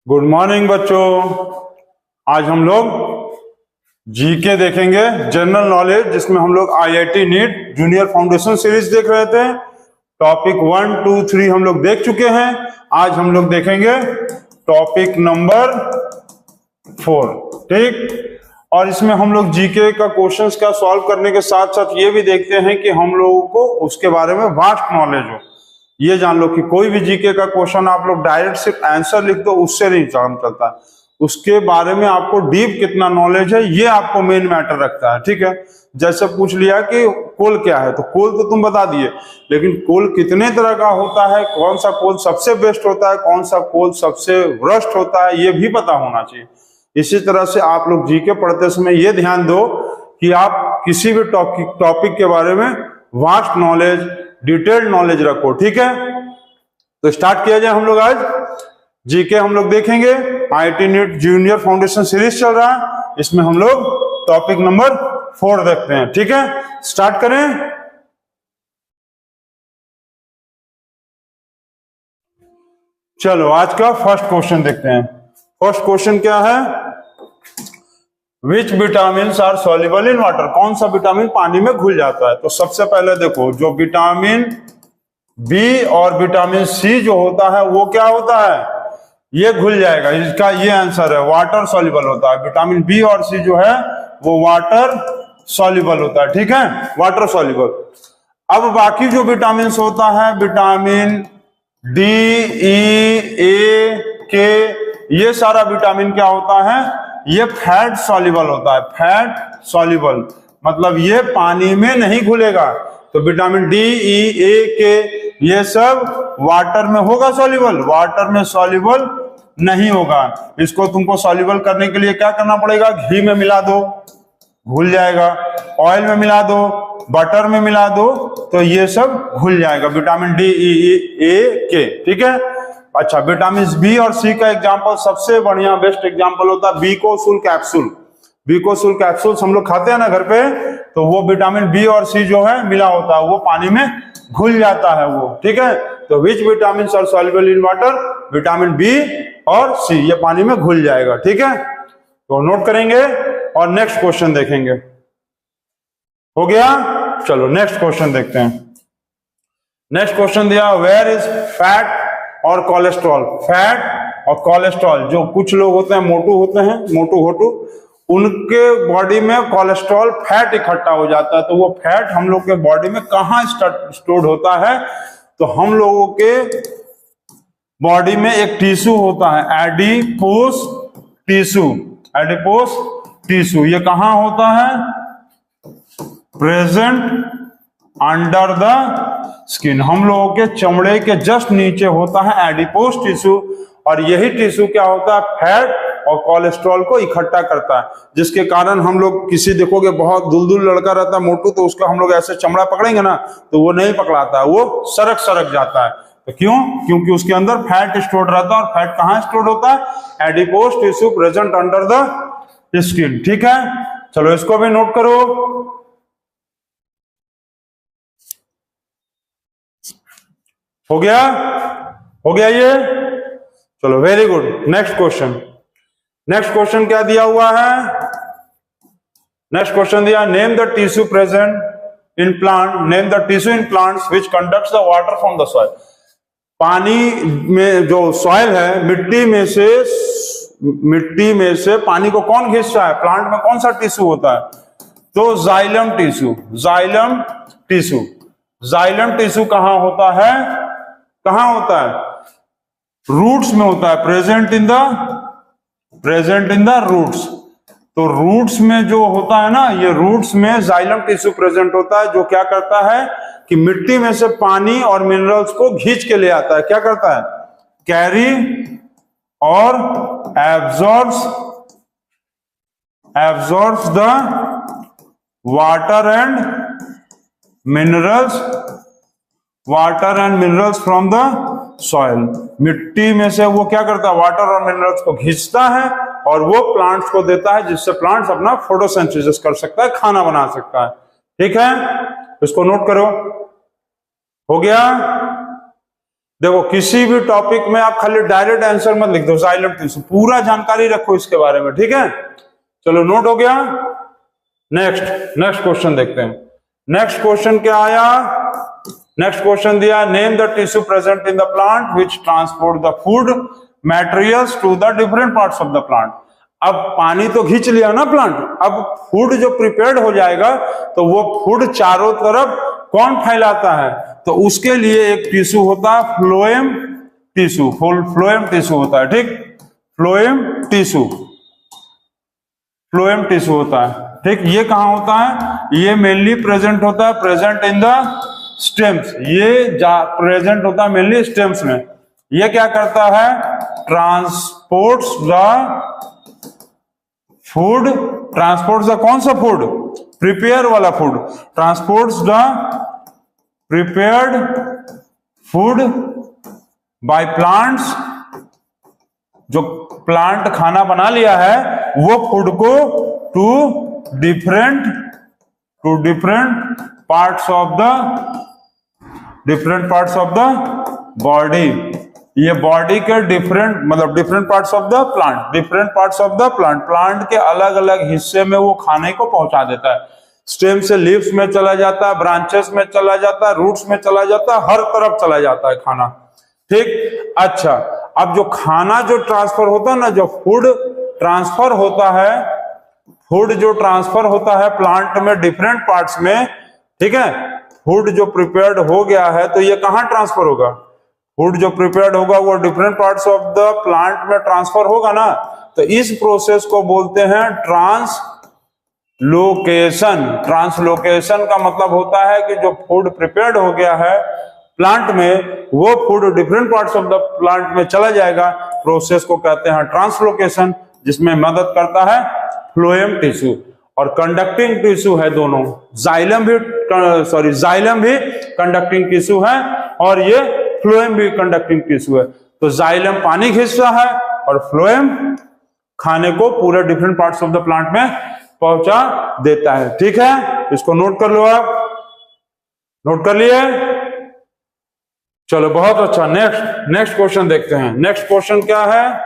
Good morning बच्चों। आज हम लोग जीके देखेंगे, जनरल नॉलेज, जिसमें हम लोग IIT NEET junior foundation series देख रहे थे। टॉपिक 1, 2, 3 हम लोग देख चुके हैं। आज हम लोग देखेंगे टॉपिक नंबर 4। ठीक, और इसमें हम लोग जीके का क्वेश्चंस का सॉल्व करने के साथ साथ ये भी देखते हैं कि हम लोगों को उसके बारे में वास्ट नॉलेज हो। ये जान लो कि कोई भी जीके का क्वेश्चन आप लोग डायरेक्ट सिर्फ आंसर लिख दो, उससे नहीं काम चलता है। उसके बारे में आपको डीप कितना नॉलेज है, ये आपको मेन मैटर रखता है। ठीक है, जैसे पूछ लिया कि कोल क्या है, तो कोल तो तुम बता दिए, लेकिन कोल कितने तरह का होता है, कौन सा कोल सबसे बेस्ट होता है, कौन सा कोल सबसे वर्स्ट होता है, ये भी पता होना चाहिए। इसी तरह से आप लोग जीके पढ़ते समय ये ध्यान दो कि आप किसी भी टॉपिक के बारे में वास्ट नॉलेज, डिटेल्ड नॉलेज रखो। ठीक है, तो स्टार्ट किया जाए। हम लोग आज जीके हम लोग देखेंगे। IIT NEET junior foundation series चल रहा है, इसमें हम लोग टॉपिक नंबर 4 देखते हैं। ठीक है, स्टार्ट करें। चलो आज का फर्स्ट क्वेश्चन देखते हैं। फर्स्ट क्वेश्चन क्या है? Which vitamin are soluble in water? कौन सा विटामिन पानी में घुल जाता है? तो सबसे पहले देखो, जो विटामिन बी और विटामिन सी जो होता है वो क्या होता है, ये घुल जाएगा। इसका ये आंसर है, वाटर सॉल्युबल होता है। विटामिन बी और सी जो है वो वाटर सॉल्युबल होता है। ठीक है, वाटर सॉल्युबल। अब बाकी जो विटामिन होता है, विटामिन डी, ई, ए, के, ये सारा विटामिन क्या होता है, ये फैट सॉल्युबल होता है। फैट सॉल्युबल मतलब ये पानी में नहीं घुलेगा। तो विटामिन डी, ई, ए, के ये सब वाटर में होगा सॉल्युबल, वाटर में सॉल्युबल नहीं होगा। इसको तुमको सॉल्युबल करने के लिए क्या करना पड़ेगा? घी में मिला दो, घुल जाएगा। ऑयल में मिला दो, बटर में मिला दो, तो ये सब घुल जाएगा। विटामिन डी, ई, ए, के। ठीक है, अच्छा, विटामिन बी और सी का एग्जांपल सबसे बढ़िया बेस्ट एग्जांपल होता है बीकोसुल कैप्सूल। बीकोसुल कैप्सूल हम लोग खाते हैं ना घर पे, तो वो विटामिन बी और सी जो है मिला होता है, वो पानी में घुल जाता है वो। ठीक है, तो which vitamin are soluble in water? Vitamin B और सी, ये पानी में घुल जाएगा। ठीक है, तो नोट करेंगे और नेक्स्ट क्वेश्चन देखेंगे। हो गया? चलो नेक्स्ट क्वेश्चन देखते हैं। नेक्स्ट क्वेश्चन दिया, वेयर इज फैट और कोलेस्ट्रॉल? फैट और कोलेस्ट्रॉल, जो कुछ लोग होते हैं मोटू होते हैं, मोटू होटू, उनके बॉडी में कोलेस्ट्रॉल फैट इकट्ठा हो जाता है। तो वो फैट हम लोग के बॉडी में कहाँ स्टोर्ड होता है? तो हम लोगों के बॉडी में एक टिश्यू होता है, एडिपोस टिश्यू। एडिपोस टिश्यू ये कहाँ होता है? Present under the skin. हम लोगों के चमड़े के जस्ट नीचे होता है एडिपोस टिश्यू, और यही टिश्यू क्या होता है? फैट और कोलेस्ट्रॉल को इकट्ठा करता है, जिसके कारण हम लोग किसी देखोगे बहुत दुलदुल लड़का रहता है मोटू, तो उसका हम लोग ऐसे चमड़ा पकड़ेंगे ना, तो वो नहीं पकड़ाता है, वो सरक सरक जाता है। तो क्यों? क्योंकि उसके अंदर फैट स्टोर्ड रहता है। और फैट कहाँ स्टोर्ड होता है? Adipose tissue present under the skin. ठीक है, चलो इसको भी नोट करो। हो गया? हो गया ये? चलो very good. Next question. Next question क्या दिया हुआ है? नेक्स्ट क्वेश्चन दिया, name the tissue present in plant, name the tissue in plants which conducts the water from the soil. पानी में जो सॉइल है, मिट्टी में से पानी को कौन खींचता है? प्लांट में कौन सा टिश्यू होता है? तो xylem tissue. Xylem tissue. Xylem tissue कहां होता है? कहां होता है? रूट्स में होता है। Present in the roots. तो रूट्स में जो होता है ना, ये रूट्स में जाइलम टिश्यू प्रेजेंट होता है, जो क्या करता है कि मिट्टी में से पानी और मिनरल्स को खींच के ले आता है। क्या करता है? कैरी और absorbs the water and minerals from the soil. मिट्टी में से वो क्या करता है? वाटर और मिनरल्स को खींचता है और वो प्लांट्स को देता है, जिससे प्लांट्स अपना फोटोसिंथेसिस कर सकता है, खाना बना सकता है। ठीक है, इसको नोट करो। हो गया? देखो किसी भी टॉपिक में आप खाली डायरेक्ट आंसर मत लिख दो, जाइलम टिश्यू पूरा जानकारी रखो इसके बारे में, ठीक है। चलो नोट हो गया। नेक्स्ट क्वेश्चन देखते हैं। नेक्स्ट क्वेश्चन क्या आया? नेक्स्ट क्वेश्चन दिया, name the tissue present in the plant which transport the food materials to the different parts of the plant. अब पानी तो खींच लिया ना प्लांट, अब फूड जो प्रिपेयर्ड हो जाएगा तो वो फूड चारों तरफ कौन फैलाता है? तो उसके लिए एक टिश्यू होता है फ्लोएम टिश्यू, फ्लोएम टिश्यू होता है, ठीक, फ्लोएम टिश्यू होता है, ठीक। ये कहां होता है? ये मेनली प्रेजेंट होता है, प्रेजेंट इन द स्टेम्स, ये प्रेजेंट होता है मेनली स्टेम्स में। ये क्या करता है? ट्रांसपोर्ट्स द कौन सा फूड? प्रिपेयर वाला food, transports the prepared food by plants, जो प्लांट खाना बना लिया है वो फूड को to different parts of the body. ये बॉडी के different parts of the plant के अलग अलग हिस्से में वो खाने को पहुंचा देता है। स्टेम से लीव्स में चला जाता है, ब्रांचेस में चला जाता है, रूट्स में चला जाता है, हर तरफ चला जाता है खाना, ठीक। अच्छा, अब जो खाना जो ट्रांसफर होता है ना, जो फूड ट्रांसफर होता है प्लांट में डिफरेंट पार्ट्स में, ठीक है। फूड जो प्रिपेयर्ड हो गया है तो ये कहां ट्रांसफर होगा? फूड जो प्रिपेयर्ड होगा वो different parts of the plant में ट्रांसफर होगा ना, तो इस प्रोसेस को बोलते हैं ट्रांसलोकेशन का मतलब होता है कि जो फूड प्रिपेयर्ड हो गया है प्लांट में, वो food different parts of the plant में चला जाएगा। प्रोसेस को कहते हैं ट्रांसलोकेशन, जिसमें मदद करता है फ्लोएम टिश्यू और कंडक्टिंग टिश्यू है दोनों। जाइलम भी कंडक्टिंग टिश्यू है और ये फ्लोएम भी कंडक्टिंग टिश्यू है। तो जाइलम पानी खींचता है और फ्लोएम खाने को पूरे different parts of the plant में पहुंचा देता है, ठीक है। इसको नोट कर लो, आप नोट कर लिए? चलो बहुत अच्छा। नेक्स्ट क्वेश्चन देखते हैं। नेक्स्ट क्वेश्चन क्या है?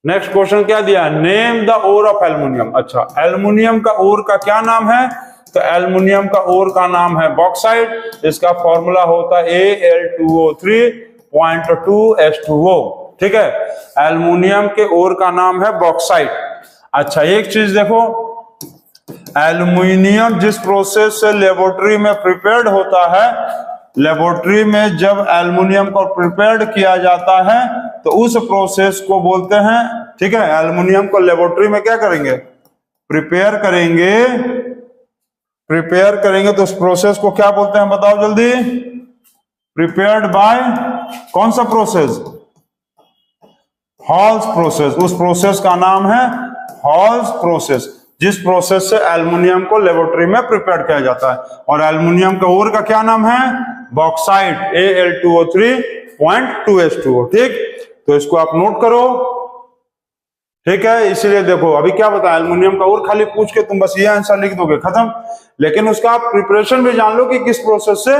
नेक्स्ट क्वेश्चन क्या दिया? Name the ore of aluminium. अच्छा, एल्युमिनियम का ओर का क्या नाम है? तो एल्युमिनियम का ओर का नाम है बॉक्साइट। इसका फॉर्मूला होता है Al2O3.2H2O, ठीक है। एल्युमिनियम के ओर का नाम है बॉक्साइट। अच्छा, एक चीज देखो, एल्युमिनियम जिस प्रोसेस से लेबोरेटरी में प्रिपेयर्ड होता है, लेबोरेटरी में जब एल्युमिनियम को प्रिपेयर्ड किया जाता है तो उस प्रोसेस को बोलते हैं, ठीक है। एल्युमिनियम को लेबोरेटरी में क्या करेंगे? प्रिपेयर करेंगे तो उस प्रोसेस को क्या बोलते हैं? बताओ जल्दी। प्रिपेयर्ड बाय कौन सा प्रोसेस? Halls process. उस प्रोसेस का नाम है हॉल्स प्रोसेस, जिस प्रोसेस से एल्युमिनियम को लेबोरेटरी में प्रिपेयर किया जाता है। और एल्युमिनियम का ओर का क्या नाम है? बॉक्साइट, Al2O3.2H2O, ठीक। तो इसको आप नोट करो, ठीक है। इसीलिए देखो अभी क्या बताया, एल्युमिनियम का ओर खाली पूछ के तुम बस ये आंसर लिख दोगे, खत्म। लेकिन उसका आप प्रिपरेशन भी जान लो कि किस प्रोसेस से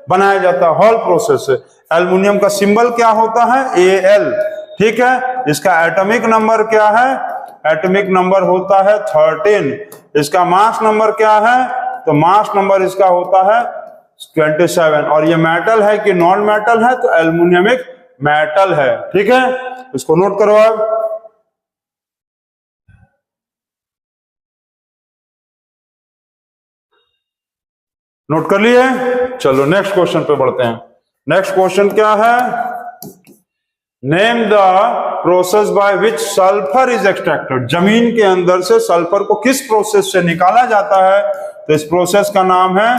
बनाया जाता है, हॉल प्रोसेस से। एल्युमिनियम का सिंबल क्या होता है? Al, ठीक है। इसका एटॉमिक नंबर क्या है? एटॉमिक नंबर होता है 13। इसका मास नंबर क्या है? तो मास नंबर इसका होता है 27। और ये मेटल है कि नॉन मेटल है? तो एल्युमिनियम एक मेटल है, ठीक है। इसको नोट करो आप। नोट कर लिए? चलो नेक्स्ट क्वेश्चन पे बढ़ते हैं। नेक्स्ट क्वेश्चन क्या है? Name the process by which sulphur is extracted. जमीन के अंदर से सल्फर को किस प्रोसेस से निकाला जाता है? तो इस प्रोसेस का नाम है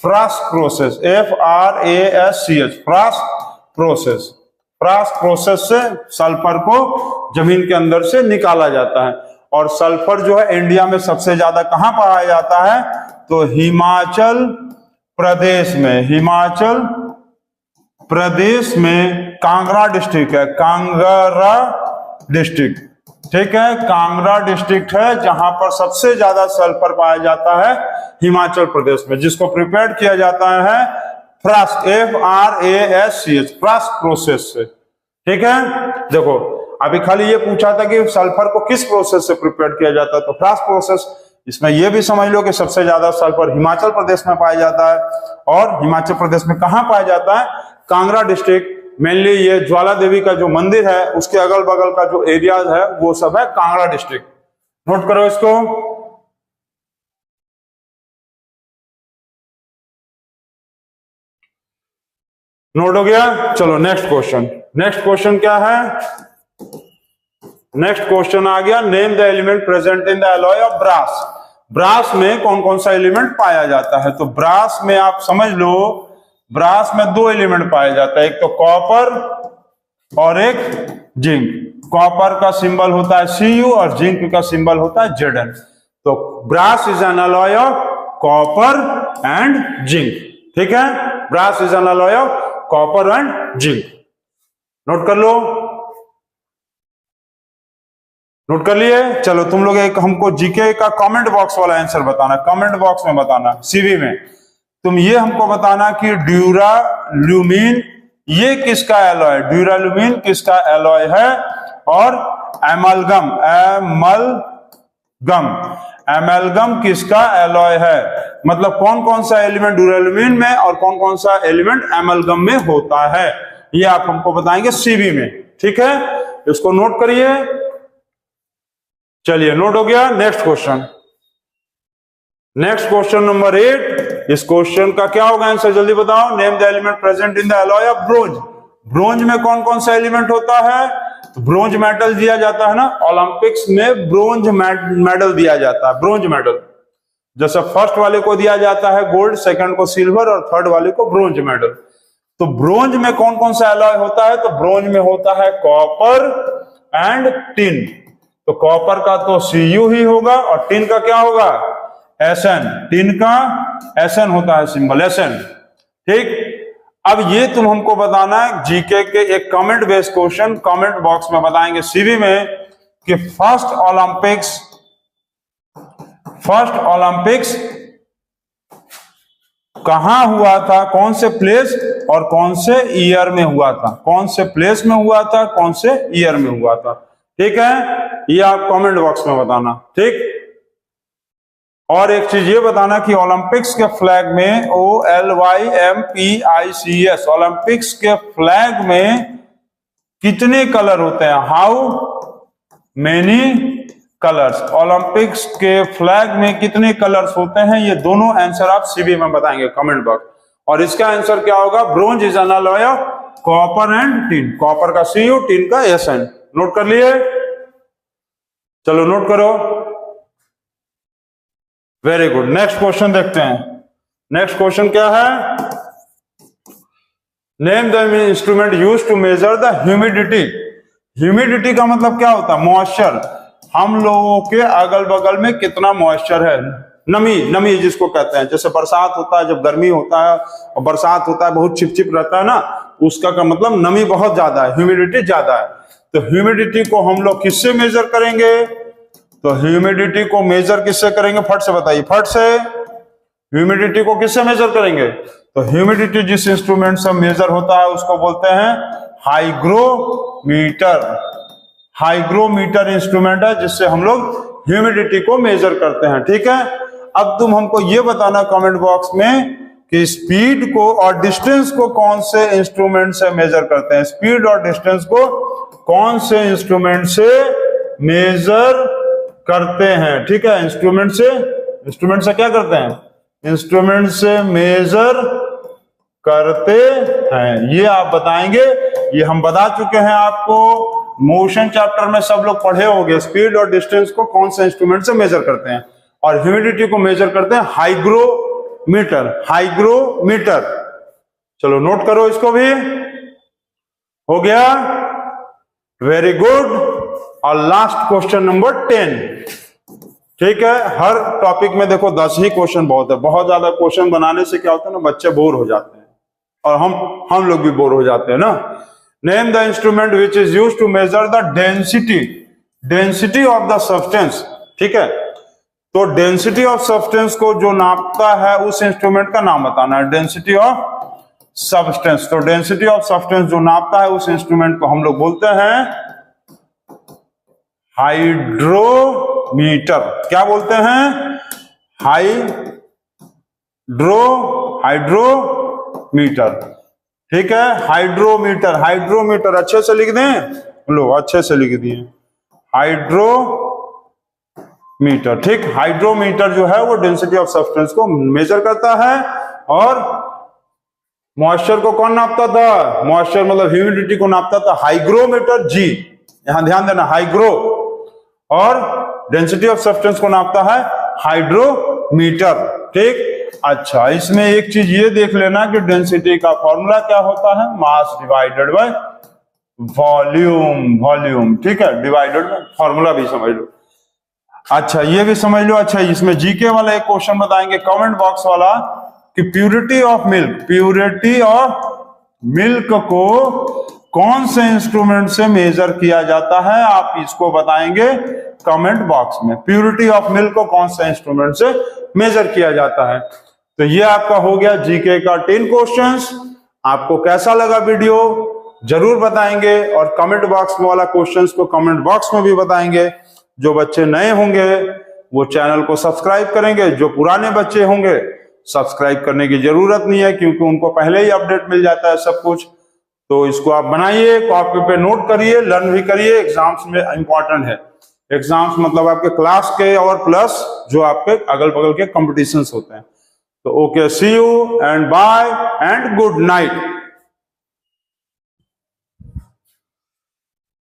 फ्रास्क प्रोसेस, FRASCH, फ्रास्क प्रोसेस। फ्रास्क प्रोसेस से सल्फर को जमीन के अंदर से निकाला जाता है। और सल्फर जो है इंडिया में सबसे ज्यादा कहां पाया जाता है? तो हिमाचल प्रदेश में। हिमाचल प्रदेश में कांगड़ा डिस्ट्रिक्ट है, कांगड़ा डिस्ट्रिक्ट, ठीक है। कांगड़ा डिस्ट्रिक्ट है जहां पर सबसे ज्यादा सल्फर पाया जाता है, हिमाचल प्रदेश में, जिसको प्रिपेयर किया जाता है फ्रास्क, FRASCH, फ्रास्क प्रोसेस से। ठीक है, देखो अभी खाली ये पूछा था कि सल्फर को किस प्रोसेस से प्रिपेयर किया जाता है, तो फ्रास्क प्रोसेस। इसमें ये भी समझ लो कि सबसे ज्यादा सल्फर हिमाचल प्रदेश में पाया जाता है, और हिमाचल प्रदेश में कहां पाया जाता है, कांगड़ा डिस्ट्रिक्ट। मेनली ये ज्वाला देवी का जो मंदिर है उसके अगल बगल का जो एरिया है वो सब है कांगड़ा डिस्ट्रिक्ट। नोट करो इसको। नोट हो गया, चलो नेक्स्ट क्वेश्चन। नेक्स्ट क्वेश्चन क्या है, नेक्स्ट क्वेश्चन आ गया, name the element present in the alloy of brass. Brass में कौन कौन सा एलिमेंट पाया जाता है, तो ब्रास में आप समझ लो, ब्रास में दो एलिमेंट पाया जाता है, एक तो कॉपर और एक जिंक। कॉपर का सिंबल होता है Cu और जिंक का सिंबल होता है Zn। तो brass is an alloy of copper and zinc. ठीक है, brass is an alloy of copper and zinc. Note कर लो, नोट कर लिए। चलो तुम लोग एक हमको जीके का कमेंट बॉक्स वाला आंसर बताना, कमेंट बॉक्स में बताना, सीवी में तुम ये हमको बताना कि ड्यूराल्यूमिन ये किसका एलॉय, ड्यूराल्यूमिन किसका एलॉय है, और एमलगम किसका एलॉय है। मतलब कौन कौन सा एलिमेंट ड्यूराल्यूमिन में और कौन कौन सा एलिमेंट एमलगम में होता है, ये आप हमको बताएंगे सीवी में। ठीक है, इसको नोट करिए। चलिए नोट हो गया। Next question, next question number 8। इस क्वेश्चन का क्या होगा आंसर, जल्दी बताओ। Name the element present in the alloy of bronze. Bronze में कौन कौन सा एलिमेंट होता है, तो ब्रोंज मेडल दिया जाता है ना, ओलंपिक्स में ब्रोंज मेडल दिया जाता है, ब्रोंज मेडल। जैसे फर्स्ट वाले को दिया जाता है गोल्ड, सेकंड को सिल्वर और थर्ड वाले को ब्रोंज मेडल। तो ब्रोंज में कौन कौन सा एलॉय होता है, तो ब्रोंज में होता है कॉपर एंड टिन। तो कॉपर का तो Cu ही होगा और टिन का क्या होगा, Sn। टिन का Sn होता है सिंबल, Sn। ठीक, अब ये तुम हमको बताना है जीके के एक comment based question, comment box में बताएंगे सीवी में कि फर्स्ट ओलंपिक्स कहां हुआ था, कौन से प्लेस और कौन से ईयर में हुआ था, कौन से प्लेस में हुआ था, कौन से ईयर में हुआ था। ठीक है, ये आप कमेंट बॉक्स में बताना। ठीक, और एक चीज ये बताना कि ओलंपिक्स के फ्लैग में OLYMPICS, ओलंपिक्स के फ्लैग में कितने कलर होते हैं, हाउ मेनी कलर्स, ओलंपिक्स के फ्लैग में कितने कलर्स होते हैं, ये दोनों आंसर आप सीवी में बताएंगे कमेंट बॉक्स। और इसका आंसर क्या होगा, bronze is an alloy of copper and tin, copper का Cu, टिन का Sn। नोट कर लिए, चलो नोट करो, वेरी गुड। नेक्स्ट क्वेश्चन देखते हैं। नेक्स्ट क्वेश्चन क्या है, name the instrument used to measure the humidity. Humidity का मतलब क्या होता है, मॉइस्चर। हम लोगों के अगल बगल में कितना मॉइस्चर है, नमी, नमी जिसको कहते हैं। जैसे बरसात होता है, जब गर्मी होता है और बरसात होता है, बहुत चिपचिप रहता है ना, उसका का मतलब नमी बहुत ज्यादा है, ह्यूमिडिटी ज्यादा है। तो ह्यूमिडिटी को हम लोग किससे मेजर करेंगे, तो ह्यूमिडिटी को मेजर किससे करेंगे, फट से बताइए, फट से ह्यूमिडिटी को किससे मेजर करेंगे, तो ह्यूमिडिटी जिस इंस्ट्रूमेंट से मेजर होता है उसको बोलते हैं हाइग्रोमीटर। हाइग्रोमीटर इंस्ट्रूमेंट है जिससे हम लोग ह्यूमिडिटी को मेजर करते हैं। ठीक है, अब तुम हमको ये बताना कमेंट बॉक्स में कि स्पीड को और डिस्टेंस को कौन से इंस्ट्रूमेंट से मेजर करते हैं, स्पीड और डिस्टेंस को कौन से इंस्ट्रूमेंट से मेजर करते हैं। ठीक है, इंस्ट्रूमेंट से क्या करते हैं, इंस्ट्रूमेंट से मेजर करते हैं, ये आप बताएंगे। ये हम बता चुके हैं आपको, मोशन चैप्टर में सब लोग पढ़े होंगे, स्पीड और डिस्टेंस को कौन से इंस्ट्रूमेंट से मेजर करते हैं, और ह्यूमिडिटी को मेजर करते हैं हाइग्रोमीटर, हाइग्रोमीटर। चलो नोट करो इसको भी, हो गया, वेरी गुड। और लास्ट क्वेश्चन नंबर 10। ठीक है, हर टॉपिक में देखो 10 ही क्वेश्चन बहुत है, बहुत ज्यादा क्वेश्चन बनाने से क्या होता है ना, बच्चे बोर हो जाते हैं और हम लोग भी बोर हो जाते हैं ना। Name the instrument which is used to measure the density of the substance. ठीक है, तो डेंसिटी ऑफ सब्सटेंस को जो नापता है उस इंस्ट्रूमेंट का नाम बताना है, डेंसिटी ऑफ सब्सटेंस। तो डेंसिटी ऑफ सब्सटेंस जो नापता है उस इंस्ट्रूमेंट को हम लोग बोलते हैं हाइड्रोमीटर। क्या बोलते हैं? हाइड्रोमीटर। ठीक है, हाइड्रोमीटर। हाइड्रोमीटर अच्छे से लिख दें, लो अच्छे से लिख दिए, हाइड्रोमीटर। ठीक, हाइड्रोमीटर जो है वो डेंसिटी ऑफ सब्सटेंस को मेजर करता है। और मॉइस्चर को कौन नापता था? मॉइस्चर मतलब ह्यूमिडिटी को नापता था हाइग्रोमीटर जी। यहां ध्यान देना, हाइग्रो। और डेंसिटी ऑफ सब्सटेंस को नापता है हाइड्रोमीटर। ठीक, अच्छा इसमें एक चीज ये देख लेना कि डेंसिटी का फॉर्मूला क्या होता है? Mass divided by volume. Volume, ठीक है, डिवाइडेड बाय, फॉर्मूला भी समझ लो। अच्छा ये भी समझ लो। अच्छा इसमें जीके वाला एक क्वेश्चन बताएंगे कमेंट बॉक्स वाला कि purity of milk, purity of milk को कौन से इंस्ट्रूमेंट से मेजर किया जाता है? आप इसको बताएंगे कमेंट बॉक्स में। प्यूरिटी ऑफ मिल्क को कौन से इंस्ट्रूमेंट से मेजर किया जाता है? तो ये आपका हो गया जीके का 10 क्वेश्चंस। आपको कैसा लगा वीडियो जरूर बताएंगे, और कमेंट बॉक्स वाला क्वेश्चंस को कमेंट बॉक्स में भी बताएंगे। जो बच्चे नए होंगे वो चैनल को सब्सक्राइब करेंगे, जो पुराने बच्चे होंगे सब्सक्राइब करने की जरूरत नहीं है क्योंकि उनको पहले ही अपडेट मिल जाता है सब कुछ। तो इसको आप बनाइए, कॉपी पे नोट करिए, लर्न भी करिए, एग्जाम्स में इंपॉर्टेंट है। एग्जाम्स मतलब आपके क्लास के और प्लस जो आपके अगल बगल के कॉम्पिटिशन्स होते हैं। तो okay, see you and bye and good night.